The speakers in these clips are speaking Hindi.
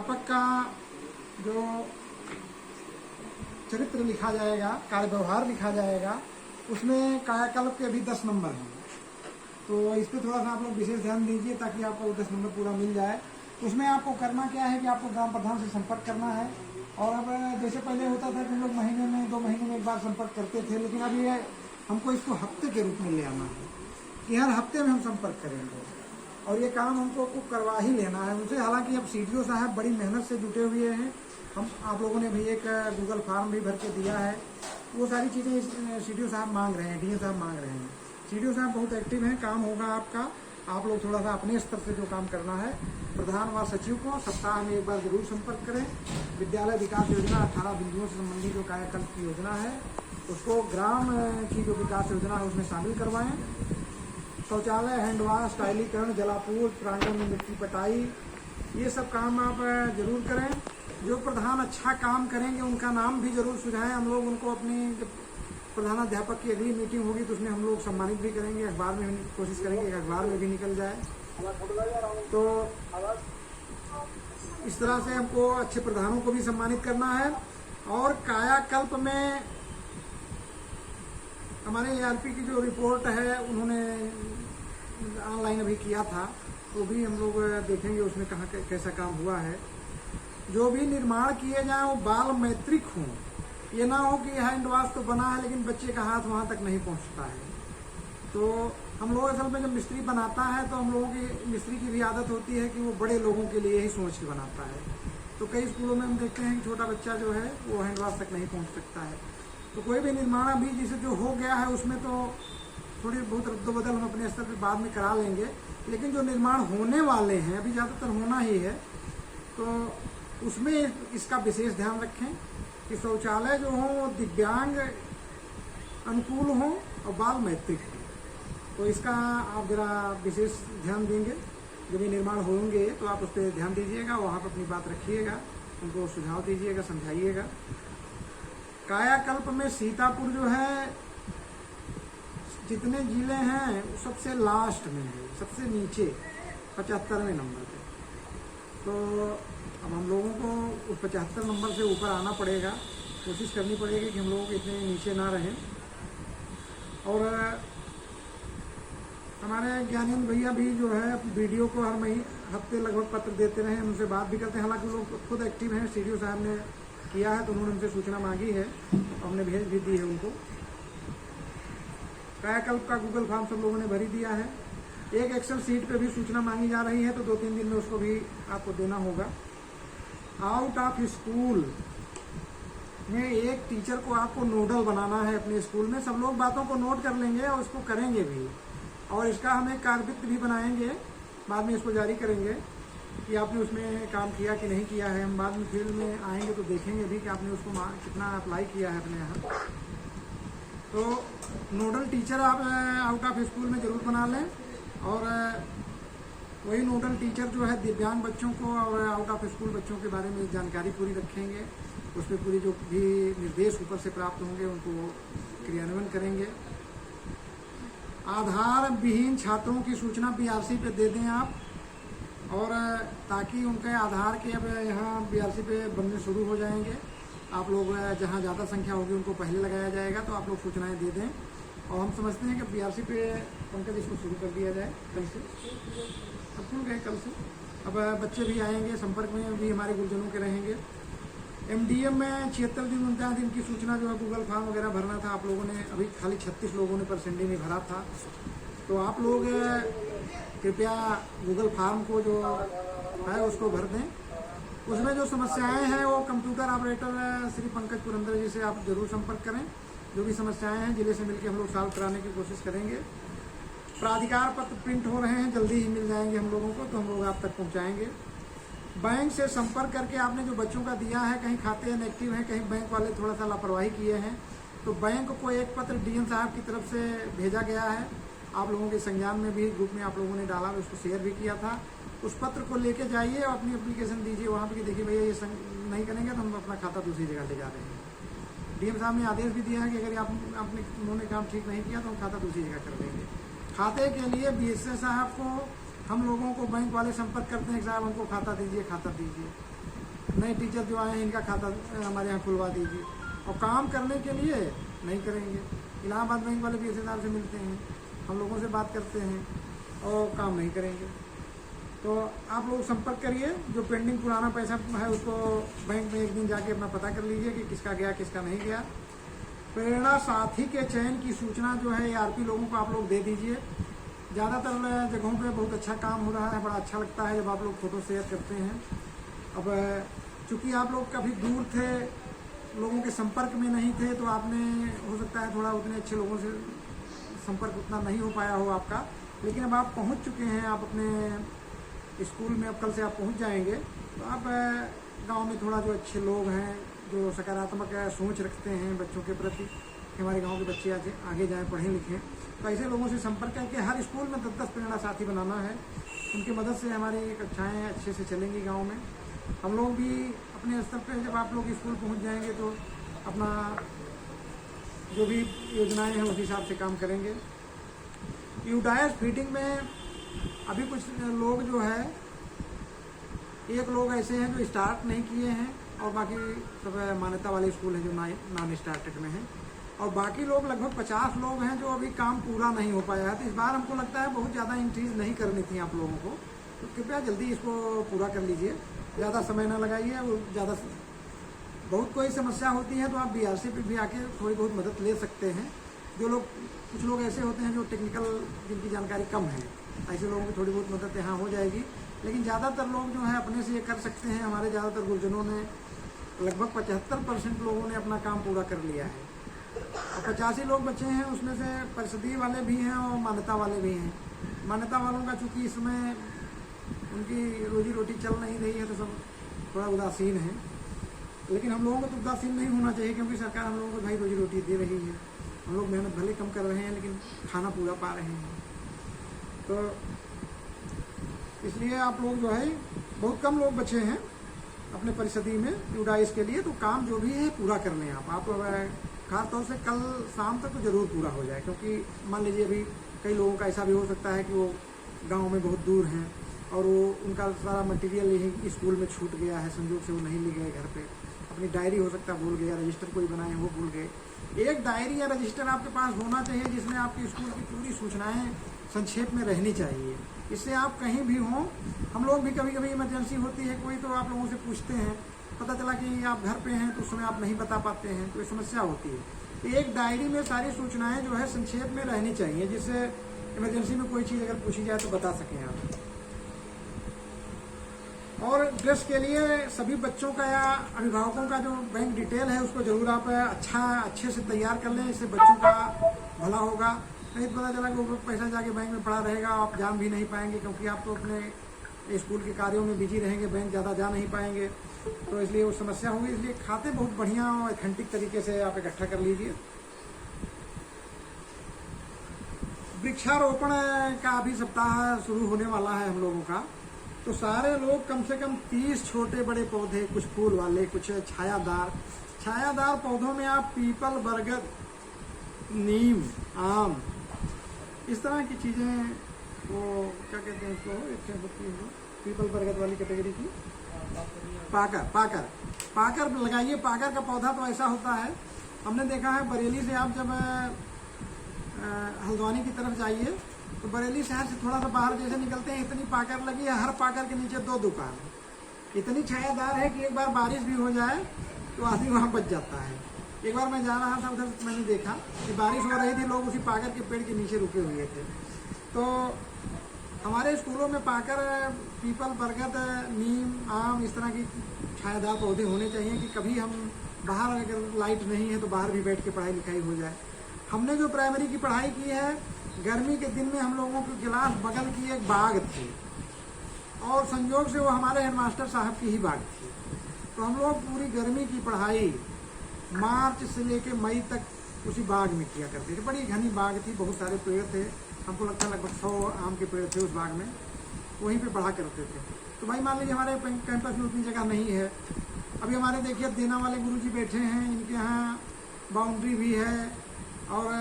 अध्यापक का जो चरित्र लिखा जाएगा, कार्य व्यवहार लिखा जाएगा, उसमें कायाकल्प के अभी 10 नंबर हैं। तो इस पर थोड़ा सा आप लोग विशेष ध्यान दीजिए ताकि आपको 10 नंबर पूरा मिल जाए। तो उसमें आपको करना क्या है कि आपको ग्राम प्रधान से संपर्क करना है। और अब जैसे पहले होता था कि हम लोग महीने में 2 महीने में एक बार संपर्क करते थे, लेकिन अब ये हमको इसको हफ्ते के रूप में ले आना है कि हर हफ्ते में हम संपर्क करेंगे और ये काम हमको करवा ही लेना है उनसे। हालांकि अब सीडीओ साहब बड़ी मेहनत से जुटे हुए हैं। हम आप लोगों ने भी एक गूगल फॉर्म भी भर के दिया है, वो सारी चीज़ें सीडीओ साहब मांग रहे हैं, डीएम साहब मांग रहे हैं। सीडीओ साहब बहुत एक्टिव हैं, काम होगा आपका। आप लोग थोड़ा सा अपने स्तर से जो काम करना है, प्रधान व सचिव को सप्ताह में एक बार जरूर संपर्क करें। विद्यालय विकास योजना 18 बिंदुओं से संबंधित जो कायाकल्प की योजना है उसको ग्राम की जो विकास योजना है उसमें शामिल करवाएं। शौचालय, हैंड वाश, टाइलीकरण, जलापूर्ति, प्रांगण में मिट्टी पटाई, ये सब काम आप जरूर करें। जो प्रधान अच्छा काम करेंगे उनका नाम भी जरूर सुझाएं। हम लोग उनको अपनी प्रधानाध्यापक की अगली मीटिंग होगी तो उसमें हम लोग सम्मानित भी करेंगे, अखबार में भी कोशिश करेंगे कि अखबार में भी निकल जाए। तो इस तरह से हमको अच्छे प्रधानों को भी सम्मानित करना है। और कायाकल्प में हमारे एआरपी की जो रिपोर्ट है उन्होंने ऑनलाइन अभी किया था, तो भी हम लोग देखेंगे उसमें कहाँ कैसा काम हुआ है। जो भी निर्माण किए जाएं वो बाल मैत्रिक हों। ये ना हो कि हैंड वाश तो बना है लेकिन बच्चे का हाथ वहाँ तक नहीं पहुँचता है। तो हम लोग असल में जब मिस्त्री बनाता है तो हम लोगों की मिस्त्री की भी आदत होती है कि वो बड़े लोगों के लिए ही सोच के बनाता है। तो कई स्कूलों में हम देखते हैं कि छोटा बच्चा जो है वो हैंड वाश तक नहीं पहुँच सकता है। तो कोई भी निर्माण अभी जैसे जो हो गया है उसमें तो थोड़ी बहुत रद्दोबदल हम अपने स्तर पर बाद में करा लेंगे, लेकिन जो निर्माण होने वाले हैं अभी ज़्यादातर होना ही है, तो उसमें इसका विशेष ध्यान रखें कि शौचालय जो हों वो दिव्यांग अनुकूल हों और बाल मैत्रिक हों। तो इसका आप जरा विशेष ध्यान देंगे। जब ये निर्माण होंगे तो आप उस पर ध्यान दीजिएगा, वहाँ पर अपनी बात रखिएगा, उनको सुझाव दीजिएगा, समझाइएगा। कायाकल्प में सीतापुर जो है जितने जिले हैं सबसे लास्ट में है, सबसे नीचे 75वें नंबर पे। तो अब हम लोगों को उस 75 नंबर से ऊपर आना पड़ेगा, कोशिश करनी पड़ेगी कि हम लोगों के इतने नीचे ना रहें। और हमारे ज्ञानेंद्र भैया भी जो है वीडियो को हर हफ्ते लगभग पत्र देते रहे, उनसे बात भी करते हैं। हालांकि लोग खुद एक्टिव हैं, सीडीओ साहब ने किया है तो उन्होंने हमसे सूचना मांगी है, हमने भेज भी दी है उनको। कायाकल्प का गूगल फॉर्म सब लोगों ने भरी दिया है। एक एक्सेल सीट पे भी सूचना मांगी जा रही है, तो 2-3 दिन में उसको भी आपको देना होगा। आउट ऑफ स्कूल में एक टीचर को आपको नोडल बनाना है अपने स्कूल में। सब लोग बातों को नोट कर लेंगे और उसको करेंगे भी, और इसका हम एक कार्यवृत्त भी बनाएंगे, बाद में इसको जारी करेंगे कि आपने उसमें काम किया कि नहीं किया है। हम बाद में फील्ड में आएंगे तो देखेंगे भी कि आपने उसको कितना अप्लाई किया है अपने यहाँ। तो नोडल टीचर आप आउट ऑफ स्कूल में ज़रूर बना लें। और वही नोडल टीचर जो है दिव्यांग बच्चों को और आउट ऑफ स्कूल बच्चों के बारे में जानकारी पूरी रखेंगे, उसमें पूरी जो भी निर्देश ऊपर से प्राप्त होंगे उनको क्रियान्वयन करेंगे। आधार विहीन छात्रों की सूचना बीआरसी पे दे दें आप, और ताकि उनके आधार के अब यहाँ बीआरसी पे बनने शुरू हो जाएंगे। आप लोग जहाँ ज़्यादा संख्या होगी उनको पहले लगाया जाएगा, तो आप लोग सूचनाएं दे दें। और हम समझते हैं कि बीआरसी पे पंकज इसको शुरू कर दिया जाए कल से। अब खुल गए कल से, अब बच्चे भी आएंगे, संपर्क में भी हमारे गुरुजनों के रहेंगे। एमडीएम में 76 दिन 49 दिन की सूचना जो है गूगल फॉर्म वगैरह भरना था, आप लोगों ने अभी खाली 36 लोगों ने परसेंटेज में भरा था। तो आप लोग कृपया गूगल फॉर्म को जो है उसको भर दें। उसमें जो समस्याएं हैं वो कंप्यूटर ऑपरेटर श्री पंकज पुरंदर जी से आप जरूर संपर्क करें। जो भी समस्याएं हैं जिले से मिलकर हम लोग सॉल्व कराने की कोशिश करेंगे। प्राधिकार पत्र प्रिंट हो रहे हैं, जल्दी ही मिल जाएंगे हम लोगों को, तो हम लोग आप तक पहुंचाएंगे। बैंक से संपर्क करके आपने जो बच्चों का दिया है, कहीं खाते इनएक्टिव हैं, कहीं बैंक वाले थोड़ा सा लापरवाही किए हैं, तो बैंक को एक पत्र डीएम साहब की तरफ से भेजा गया है। आप लोगों के संज्ञान में भी ग्रुप में आप लोगों ने डाला, उसको शेयर भी किया था। उस पत्र को लेके जाइए और अपनी एप्लीकेशन दीजिए वहाँ पे कि देखिए भैया ये नहीं करेंगे तो हम अपना खाता दूसरी जगह ले जा रहे हैं। डीएम साहब ने आदेश भी दिया है कि अगर आपने उन्होंने काम ठीक नहीं किया तो हम खाता दूसरी जगह कर देंगे। खाते के लिए बीएसए साहब को हम लोगों को बैंक वाले संपर्क करते हैं कि साहब हमको खाता दीजिए, खाता दीजिए। नए टीचर जो आए हैं इनका खाता हमारे यहाँ खुलवा दीजिए, और काम करने के लिए नहीं करेंगे। इलाहाबाद बैंक वाले भी इस हिसाब से मिलते हैं, हम लोगों से बात करते हैं और काम नहीं करेंगे। तो आप लोग संपर्क करिए, जो पेंडिंग पुराना पैसा है उसको बैंक में एक दिन जाके अपना पता कर लीजिए कि किसका गया किसका नहीं गया। प्रेरणा साथी के चयन की सूचना जो है ARP लोगों को आप लोग दे दीजिए। ज़्यादातर जगहों पे बहुत अच्छा काम हो रहा है, बड़ा अच्छा लगता है जब आप लोग फ़ोटो शेयर करते हैं। अब चूँकि आप लोग काफ़ी दूर थे, लोगों के संपर्क में नहीं थे, तो आपने हो सकता है थोड़ा उतने अच्छे लोगों से संपर्क उतना नहीं हो पाया हो आपका, लेकिन अब आप पहुंच चुके हैं, आप अपने स्कूल में अब कल से आप पहुंच जाएंगे, तो आप गांव में थोड़ा जो अच्छे लोग हैं, जो सकारात्मक सोच रखते हैं बच्चों के प्रति, हमारे गांव के बच्चे आगे जाएं, पढ़ें लिखें, तो ऐसे लोगों से संपर्क करके हर स्कूल में 10-10 प्रेरणा साथी बनाना है। उनकी मदद से हमारी कक्षाएँ अच्छे से चलेंगी गाँव में। हम लोग भी अपने स्तर पर जब आप लोग स्कूल पहुँच जाएंगे तो अपना जो भी योजनाएं हैं उस हिसाब से काम करेंगे। यूडाइस फीडिंग में अभी कुछ लोग जो है, एक लोग ऐसे हैं जो स्टार्ट नहीं किए हैं, और बाकी सब मान्यता वाले स्कूल हैं जो नॉन स्टार्टेड में हैं, और बाकी लोग लगभग 50 लोग हैं जो अभी काम पूरा नहीं हो पाया है। तो इस बार हमको लगता है बहुत ज़्यादा इंक्रीज नहीं करनी थी आप लोगों को, तो कृपया जल्दी इसको पूरा कर लीजिए, ज़्यादा समय ना लगाइए। वो ज़्यादा बहुत कोई समस्या होती है तो आप BRC पे भी आके थोड़ी बहुत मदद ले सकते हैं। जो लोग, कुछ लोग ऐसे होते हैं जो टेक्निकल, जिनकी जानकारी कम है, ऐसे लोगों की थोड़ी बहुत मदद यहाँ हो जाएगी, लेकिन ज़्यादातर लोग जो है अपने से ये कर सकते हैं। हमारे ज़्यादातर गुरुजनों ने, लगभग 75% लोगों ने अपना काम पूरा कर लिया है, और 85 लोग बचे हैं, उसमें से परिषदीय वाले भी हैं और मान्यता वाले भी हैं। मान्यता वालों का चूँकि इसमें उनकी रोजी रोटी चल नहीं रही है तो सब थोड़ा उदासीन है, लेकिन हम लोगों को तो उदासीन नहीं होना चाहिए, क्योंकि सरकार हम लोगों को भाई रोजी रोटी दे रही है। हम लोग मेहनत भले कम कर रहे हैं लेकिन खाना पूरा पा रहे हैं, तो इसलिए आप लोग जो है, बहुत कम लोग बचे हैं अपने परिषदी में यूडाइस के लिए, तो काम जो भी है पूरा कर लें आप खास तौर से कल शाम तक तो ज़रूर पूरा हो जाए। क्योंकि मान लीजिए अभी कई लोगों का ऐसा भी हो सकता है कि वो गाँव में बहुत दूर हैं और वो उनका सारा मटेरियल यही स्कूल में छूट गया है, संयोग से वो नहीं ले गए घर पे, अपनी डायरी हो सकता है भूल गए, या रजिस्टर कोई बनाए वो भूल गए। एक डायरी या रजिस्टर आपके पास होना चाहिए जिसमें आपके स्कूल की पूरी सूचनाएं संक्षेप में रहनी चाहिए। इससे आप कहीं भी हों, हम लोग भी कभी कभी इमरजेंसी होती है कोई, तो आप लोगों से पूछते हैं, पता चला कि आप घर पे हैं तो उस समय आप नहीं बता पाते हैं, तो ये समस्या होती है। तो एक डायरी में सारी सूचनाएँ जो है संक्षेप में रहनी चाहिए, जिससे इमरजेंसी में कोई चीज़ अगर पूछी जाए तो बता सकें आप। और ड्रेस के लिए सभी बच्चों का या अभिभावकों का जो बैंक डिटेल है उसको जरूर आप अच्छे से तैयार कर लें, इससे बच्चों का भला होगा। नहीं तो पता चला कि वो पैसा जाके बैंक में पड़ा रहेगा, आप जान भी नहीं पाएंगे, क्योंकि आप तो अपने स्कूल के कार्यों में बिजी रहेंगे, बैंक ज़्यादा जा नहीं पाएंगे, तो इसलिए वो समस्या होगी। इसलिए खाते बहुत बढ़िया और ऑथेंटिक तरीके से आप इकट्ठा कर लीजिए। वृक्षारोपण का अभी सप्ताह शुरू होने वाला है हम लोगों का, तो सारे लोग कम से कम 30 छोटे बड़े पौधे, कुछ फूल वाले, कुछ छायादार पौधों में आप पीपल, बरगद, नीम, आम, इस तरह की चीज़ें, वो क्या कहते हैं इसको, पीपल बरगद वाली कैटेगरी की, पाकर लगाइए। पाकर का पौधा तो ऐसा होता है, हमने देखा है बरेली से आप जब हल्द्वानी की तरफ जाइए तो बरेली शहर से थोड़ा सा बाहर जैसे निकलते हैं, इतनी पाकर लगी है, हर पाकर के नीचे 2 दुकान, इतनी छायादार है कि एक बार बारिश भी हो जाए तो आदमी वहाँ बच जाता है। एक बार मैं जा रहा था उधर, मैंने देखा कि बारिश हो रही थी, लोग उसी पाकर के पेड़ के नीचे रुके हुए थे। तो हमारे स्कूलों में पाकर, पीपल, बरगद, नीम, आम, इस तरह की छायादार पौधे होने चाहिए कि कभी हम बाहर, अगर लाइट नहीं है तो बाहर भी बैठ के पढ़ाई लिखाई हो जाए। हमने जो प्राइमरी की पढ़ाई की है, गर्मी के दिन में हम लोगों की क्लास बगल की एक बाग थी, और संयोग से वो हमारे हेडमास्टर साहब की ही बाग थी। तो हम लोग पूरी गर्मी की पढ़ाई मार्च से लेके मई तक उसी बाग में किया करते थे। बड़ी घनी बाग थी, बहुत सारे पेड़ थे, हमको लगता है लगभग 100 आम के पेड़ थे उस बाग में, वहीं पे पढ़ा करते थे। तो भाई मान लीजिए हमारे कैंपस में उतनी जगह नहीं है। अभी हमारे देखिए देना वाले गुरुजी बैठे हैं, इनके यहाँ बाउंड्री भी है और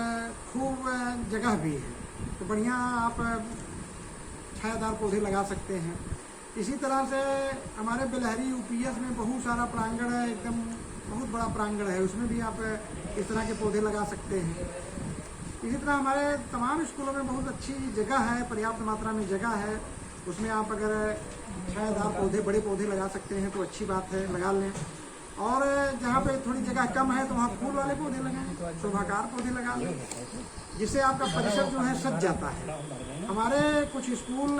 खूब जगह भी है, तो बढ़िया आप छायादार पौधे लगा सकते हैं। इसी तरह से हमारे बिलहरी यूपीएस में बहुत सारा प्रांगण है, एकदम बहुत बड़ा प्रांगण है, उसमें भी आप इस तरह के पौधे लगा सकते हैं। इसी तरह हमारे तमाम स्कूलों में बहुत अच्छी जगह है, पर्याप्त मात्रा में जगह है, उसमें आप अगर छायादार पौधे, बड़े पौधे लगा सकते हैं तो अच्छी बात है, लगा लें। और जहाँ पे थोड़ी जगह कम है तो वहाँ फूल वाले पौधे लगाएं, शोभाकार पौधे लगा लें, जिससे आपका परिसर जो है सज जाता है। हमारे कुछ स्कूल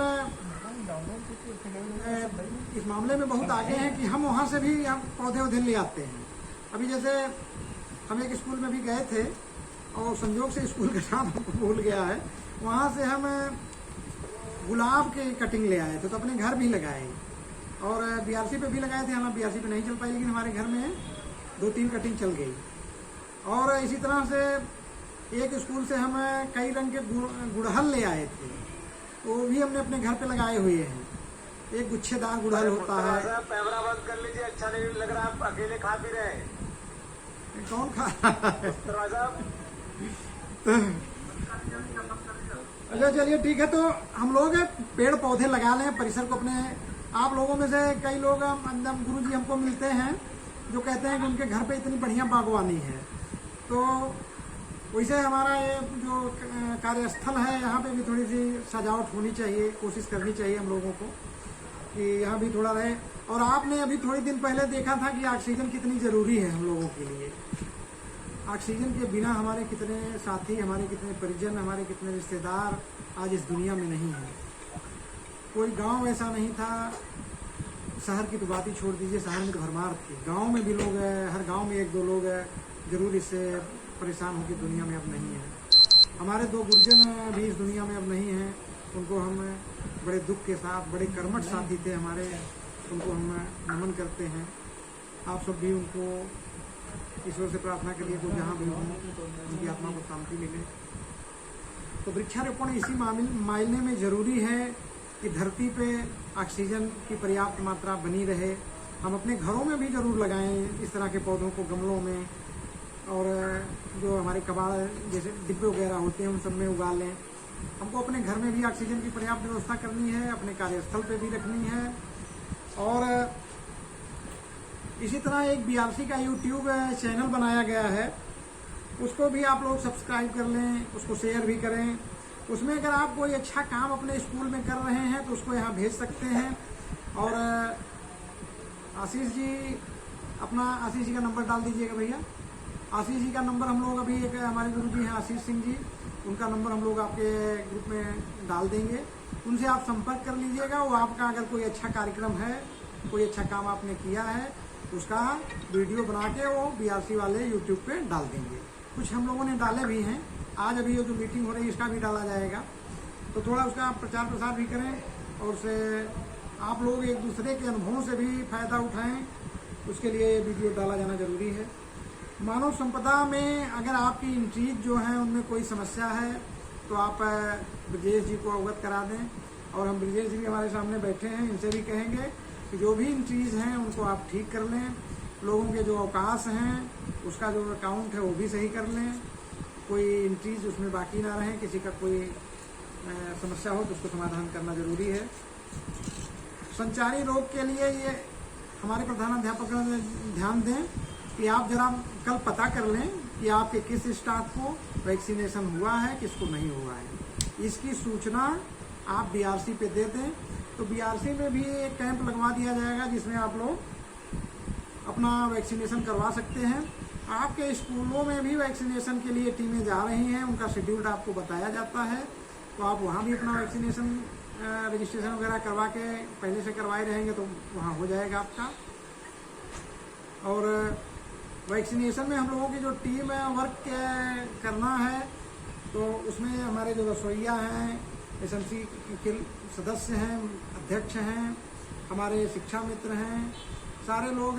इस मामले में बहुत आगे हैं कि हम वहाँ से भी हम पौधे ले आते हैं। अभी जैसे हम एक स्कूल में भी गए थे और संयोग से स्कूल का नाम हमको भूल गया है, वहाँ से हम गुलाब के कटिंग ले आए थे, तो अपने घर भी लगाए और बीआरसी पे भी लगाए थे। हालांकि बीआरसी पे नहीं चल पाई, लेकिन हमारे घर में 2-3 कटिंग चल गई। और इसी तरह से एक स्कूल से हम कई रंग के गुड़हल ले आए थे, वो भी हमने अपने घर पे लगाए हुए हैं। एक गुच्छेदार गुड़हल होता है। कैमरा बंद कर लीजिए, अच्छा नहीं लग रहा, आप अकेले खा पी रहे हैं। कौन खा रहा है? अच्छा चलिए ठीक है, तो हम लोग पेड़ पौधे लगा लें, परिसर को अपने। आप लोगों में से कई लोग गुरुजी हमको मिलते हैं जो कहते हैं कि उनके घर पे इतनी बढ़िया बागवानी है, तो वैसे हमारा ये जो कार्यस्थल है यहाँ पे भी थोड़ी सी सजावट होनी चाहिए, कोशिश करनी चाहिए हम लोगों को कि यहाँ भी थोड़ा रहे। और आपने अभी थोड़ी दिन पहले देखा था कि ऑक्सीजन कितनी ज़रूरी है हम लोगों के लिए। ऑक्सीजन के बिना हमारे कितने साथी, हमारे कितने परिजन, हमारे कितने रिश्तेदार आज इस दुनिया में नहीं हैं। कोई गांव ऐसा नहीं था, शहर की तो बात ही छोड़ दीजिए, शहर में तो भरमार थी, गांव में भी लोग हैं, हर गांव में 1-2 लोग जरूर इससे परेशान होकर दुनिया में अब नहीं है। हमारे 2 गुरजन भी इस दुनिया में अब नहीं हैं, उनको हम बड़े दुख के साथ, बड़े कर्मठ साथी थे हमारे, उनको हम नमन करते हैं। आप सब भी उनको ईश्वर से प्रार्थना करिए तो जहाँ भी हों उनकी आत्मा को शांति मिले। तो वृक्षारोपण इसी मायने में ज़रूरी है कि धरती पे ऑक्सीजन की पर्याप्त मात्रा बनी रहे। हम अपने घरों में भी ज़रूर लगाएं इस तरह के पौधों को, गमलों में, और जो हमारे कबाड़ जैसे डिब्बे वगैरह होते हैं उन सब में उगा लें। हमको अपने घर में भी ऑक्सीजन की पर्याप्त व्यवस्था करनी है, अपने कार्यस्थल पे भी रखनी है। और इसी तरह एक बीआरसी का यूट्यूब चैनल बनाया गया है, उसको भी आप लोग सब्सक्राइब कर लें, उसको शेयर भी करें। उसमें अगर आप कोई अच्छा काम अपने स्कूल में कर रहे हैं तो उसको यहाँ भेज सकते हैं। और आशीष जी का नंबर डाल दीजिएगा भैया। आशीष जी का नंबर हम लोग अभी, एक हमारे गुरुजी हैं आशीष सिंह जी, उनका नंबर हम लोग आपके ग्रुप में डाल देंगे, उनसे आप संपर्क कर लीजिएगा। वो आपका अगर कोई अच्छा कार्यक्रम है, कोई अच्छा काम आपने किया है, उसका वीडियो बना के वो बीआरसी वाले यूट्यूब पे डाल देंगे। कुछ हम लोगों ने डाले भी हैं, आज अभी ये जो मीटिंग हो रही है इसका भी डाला जाएगा, तो थोड़ा उसका प्रचार प्रसार भी करें और उससे आप लोग एक दूसरे के अनुभवों से भी फ़ायदा उठाएं, उसके लिए ये वीडियो डाला जाना ज़रूरी है। मानव संपदा में अगर आपकी इंट्रीज जो हैं उनमें कोई समस्या है तो आप ब्रजेश जी को अवगत करा दें। और हम ब्रजेश जी भी हमारे सामने बैठे हैं, इनसे भी कहेंगे कि जो भी इंट्रीज हैं उनको आप ठीक कर लें। लोगों के जो अवकाश हैं उसका जो अकाउंट है वो भी सही कर लें, कोई इंट्रीज उसमें बाकी ना रहें। किसी का कोई समस्या हो तो उसको समाधान करना ज़रूरी है। संचारी रोग के लिए ये हमारे प्रधानाध्यापक ध्यान दें कि आप जरा कल पता कर लें कि आपके किस स्टाफ को वैक्सीनेशन हुआ है, किसको नहीं हुआ है। इसकी सूचना आप बीआरसी पे दे दें, तो बीआरसी में भी एक कैंप लगवा दिया जाएगा जिसमें आप लोग अपना वैक्सीनेशन करवा सकते हैं। आपके स्कूलों में भी वैक्सीनेशन के लिए टीमें जा रही हैं, उनका शेड्यूल आपको बताया जाता है, तो आप वहाँ भी अपना वैक्सीनेशन रजिस्ट्रेशन वगैरह करवा के पहले से करवाए रहेंगे तो वहाँ हो जाएगा आपका। और वैक्सीनेशन में हम लोगों की जो टीम वर्क करना है तो उसमें हमारे जो रसोइया हैं, एसएमसी के सदस्य हैं, अध्यक्ष हैं, हमारे शिक्षा मित्र हैं, सारे लोग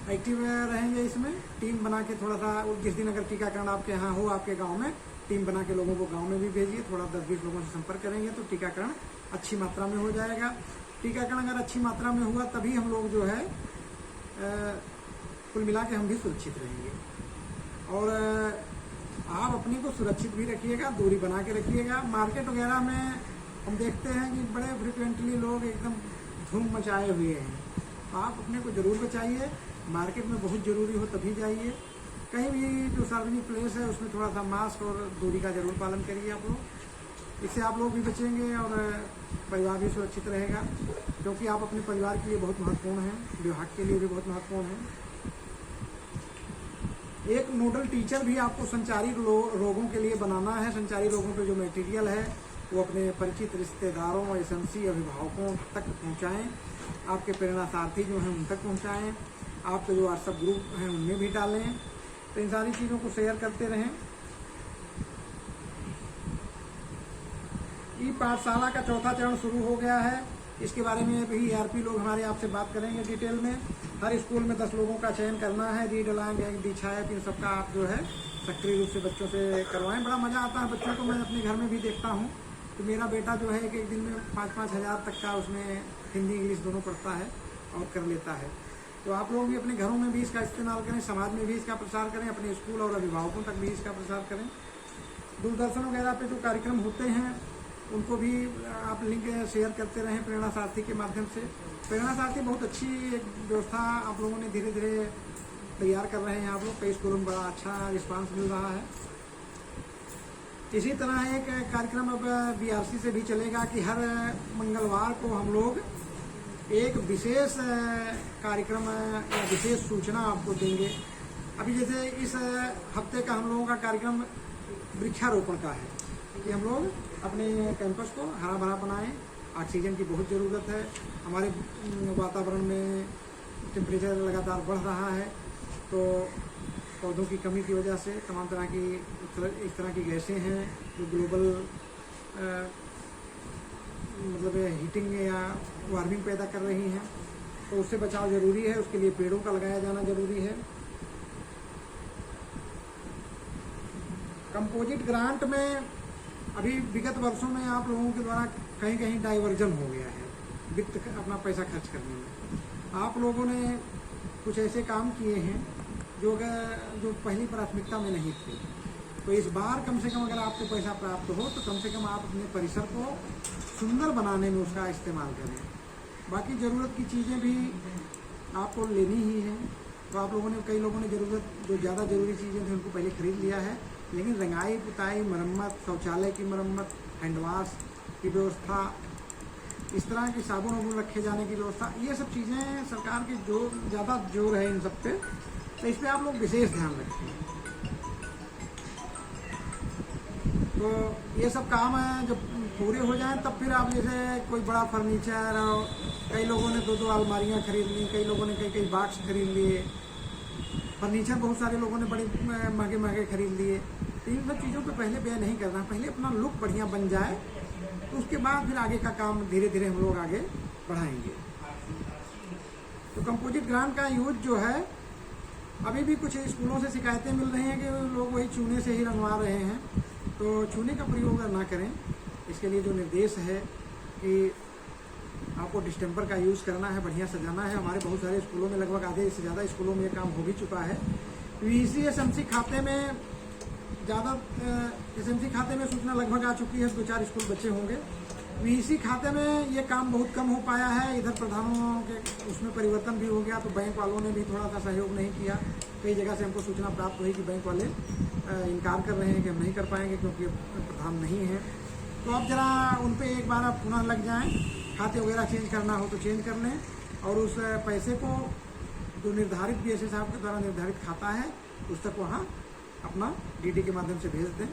एक्टिव रहेंगे इसमें। टीम बना के थोड़ा सा जिस दिन अगर टीकाकरण आपके यहाँ हो, आपके गांव में, टीम बना के लोगों को गांव में भी भेजिए। थोड़ा 10-20 लोगों से संपर्क करेंगे तो टीकाकरण अच्छी मात्रा में हो जाएगा। टीकाकरण अगर अच्छी मात्रा में हुआ तभी हम लोग जो है कुल मिला के हम भी सुरक्षित रहेंगे। और आप अपने को सुरक्षित भी रखिएगा, दूरी बना के रखिएगा। मार्केट वगैरह में हम देखते हैं कि बड़े फ्रिक्वेंटली लोग एकदम धूम मचाए हुए हैं। तो आप अपने को ज़रूर बचाइए, मार्केट में बहुत ज़रूरी हो तभी जाइए। कहीं भी जो सार्वजनिक प्लेस है उसमें थोड़ा सा मास्क और दूरी का ज़रूर पालन करिए आप लोग। इससे आप लोग भी बचेंगे और परिवार भी सुरक्षित रहेगा, क्योंकि आप अपने परिवार के लिए बहुत महत्वपूर्ण हैं, विभाग के लिए भी बहुत महत्वपूर्ण हैं। एक नोडल टीचर भी आपको संचारी रोगों के लिए बनाना है। संचारी रोगों पे जो मटेरियल है वो अपने परिचित रिश्तेदारों और एसएमसी अभिभावकों तक पहुंचाएं। आपके प्रेरणा सारथी जो हैं उन तक पहुंचाएं। आपके जो व्हाट्सएप ग्रुप हैं उनमें भी डालें। तो इन सारी चीज़ों को शेयर करते रहें। ई पाठशाला का चौथा चरण शुरू हो गया है। इसके बारे में भी ERP लोग हमारे आपसे बात करेंगे डिटेल में। हर स्कूल में 10 लोगों का चयन करना है। रीड अलाइन दीक्षा है, इन सबका आप जो है सक्रिय रूप से बच्चों से करवाएं। बड़ा मज़ा आता है बच्चों को। मैं अपने घर में भी देखता हूँ तो मेरा बेटा जो है एक दिन में 5-5 हज़ार तक का उसमें हिंदी इंग्लिश दोनों पढ़ता है और कर लेता है। तो आप लोग भी अपने घरों में भी इसका इस्तेमाल करें, समाज में भी इसका प्रसार करें, अपने स्कूल और अभिभावकों तक भी इसका प्रसार करें। दूरदर्शन वगैरह पे जो कार्यक्रम होते हैं उनको भी आप लिंक शेयर करते रहें प्रेरणा सारथी के माध्यम से। प्रेरणा सारथी बहुत अच्छी एक व्यवस्था आप लोगों ने धीरे धीरे तैयार कर रहे हैं। आप लोग कई स्कूलों में बड़ा अच्छा रिस्पांस मिल रहा है। इसी तरह एक कार्यक्रम अब BRC से भी चलेगा कि हर मंगलवार को हम लोग एक विशेष कार्यक्रम या विशेष सूचना आपको देंगे। अभी जैसे इस हफ्ते का हम लोगों का कार्यक्रम वृक्षारोपण का है कि हम लोग अपने कैंपस को हरा भरा बनाएं। ऑक्सीजन की बहुत ज़रूरत है। हमारे वातावरण में टेम्परेचर लगातार बढ़ रहा है, तो पौधों की कमी की वजह से तमाम तरह की इस तरह की गैसें हैं जो ग्लोबल मतलब हीटिंग या वार्मिंग पैदा कर रही हैं। तो उससे बचाव ज़रूरी है। उसके लिए पेड़ों का लगाया जाना ज़रूरी है। कंपोजिट ग्रांट में अभी विगत वर्षों में आप लोगों के द्वारा कहीं कहीं डाइवर्जन हो गया है वित्त अपना पैसा खर्च करने में। आप लोगों ने कुछ ऐसे काम किए हैं जो पहली प्राथमिकता में नहीं थे। तो इस बार कम से कम अगर आपको पैसा प्राप्त हो तो कम से कम आप अपने परिसर को सुंदर बनाने में उसका इस्तेमाल करें। बाकी ज़रूरत की चीज़ें भी आपको लेनी ही है। तो आप लोगों ने कई लोगों ने जो ज़्यादा ज़रूरी चीज़ें थी उनको पहले ख़रीद लिया है, लेकिन रंगाई पुताई, मरम्मत, शौचालय की मरम्मत, हैंडवाश की व्यवस्था, इस तरह की साबुन वाबुन रखे जाने की व्यवस्था, ये सब चीज़ें सरकार की जो ज़्यादा जोर है इन सब पे, तो इस पर आप लोग विशेष ध्यान रखें। तो ये सब काम है जब पूरे हो जाएं तब फिर आप जैसे कोई बड़ा फर्नीचर, और कई लोगों ने 2-2 अलमारियाँ खरीद ली, कई लोगों ने कई बॉक्स खरीद लिए। फर्नीचर बहुत सारे लोगों ने बड़े महंगे महंगे खरीद लिए। तो इन सब चीज़ों पे पहले व्यय नहीं करना। पहले अपना लुक बढ़िया बन जाए तो उसके बाद फिर आगे का काम धीरे धीरे हम लोग आगे बढ़ाएंगे। तो कंपोजिट ग्रांट का यूज जो है, अभी भी कुछ स्कूलों से शिकायतें मिल रही हैं कि लोग वही चूने से ही रंगवा रहे हैं। तो चूने का प्रयोग ना करें। इसके लिए जो निर्देश है कि आपको डिस्टेम्पर का यूज़ करना है, बढ़िया सजाना है। हमारे बहुत सारे स्कूलों में, लगभग आधे से ज़्यादा स्कूलों में ये काम हो भी चुका है। PVC SMC खाते में ज़्यादा SMC खाते में सूचना लगभग आ चुकी है। 2-4 स्कूल बच्चे होंगे। PVC खाते में ये काम बहुत कम हो पाया है। इधर प्रधानों के उसमें परिवर्तन भी हो गया, तो बैंक वालों ने भी थोड़ा सा सहयोग नहीं किया। कई जगह से हमको सूचना प्राप्त हुई कि बैंक वाले इनकार कर रहे हैं कि हम नहीं कर पाएंगे क्योंकि प्रधान नहीं है। तो अब जरा उन पर एक बार आप पुनः लग जाएँ। खाते वगैरह चेंज करना हो तो चेंज कर लें, और उस पैसे को जो निर्धारित BSA साहब के द्वारा निर्धारित खाता है उस तक वहाँ अपना DD के माध्यम से भेज दें।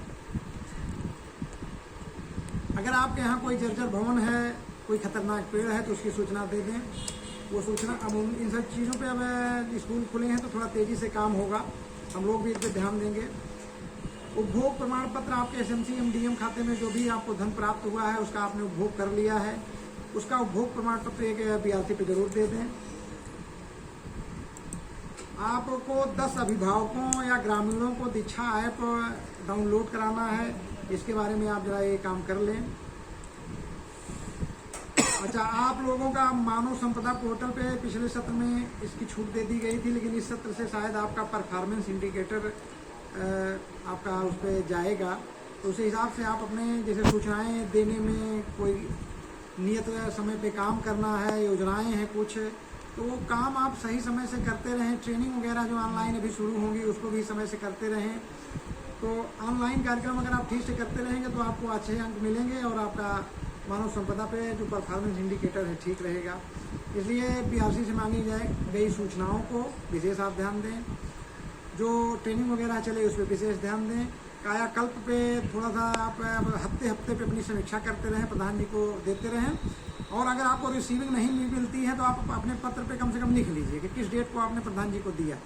अगर आपके यहाँ कोई जर्जर भवन है, कोई खतरनाक पेड़ है तो उसकी सूचना दे दें। वो सूचना अब इन सब चीज़ों पे अब स्कूल खुले हैं तो थोड़ा तेज़ी से काम होगा। हम लोग भी इस पर ध्यान देंगे। उपभोग प्रमाण पत्र आपके SMC MDM खाते में जो भी आपको धन प्राप्त हुआ है उसका आपने उपभोग कर लिया है, उसका उपभोग प्रमाण पत्र एक BRC पे जरूर दे दें। आपको 10 अभिभावकों या ग्रामीणों को दीक्षा ऐप डाउनलोड कराना है। इसके बारे में आप जरा ये काम कर लें। अच्छा, आप लोगों का मानव संपदा पोर्टल पे पिछले सत्र में इसकी छूट दे दी गई थी, लेकिन इस सत्र से शायद आपका परफॉर्मेंस इंडिकेटर आपका उस पर जाएगा। तो तो उस हिसाब से आप अपने जैसे सूचनाएं देने में कोई नियत समय पे काम करना है, योजनाएं हैं कुछ, तो वो काम आप सही समय से करते रहें। ट्रेनिंग वगैरह जो ऑनलाइन अभी शुरू होंगी उसको भी समय से करते रहें। तो ऑनलाइन कार्यक्रम अगर आप ठीक से करते रहेंगे तो आपको अच्छे अंक मिलेंगे और आपका मानव संपदा पे जो परफॉर्मेंस इंडिकेटर है ठीक रहेगा। इसलिए बीआरसी से मांगी गई सूचनाओं को विशेष आप ध्यान दें। जो ट्रेनिंग वगैरह चले उस पर विशेष ध्यान दें। कायाकल्प पे थोड़ा सा आप हफ्ते पे अपनी समीक्षा करते रहें, प्रधान जी को देते रहें। और अगर आपको रिसीविंग नहीं मिलती है तो आप अपने पत्र पे कम से कम लिख लीजिए कि किस डेट को आपने प्रधान जी को दिया।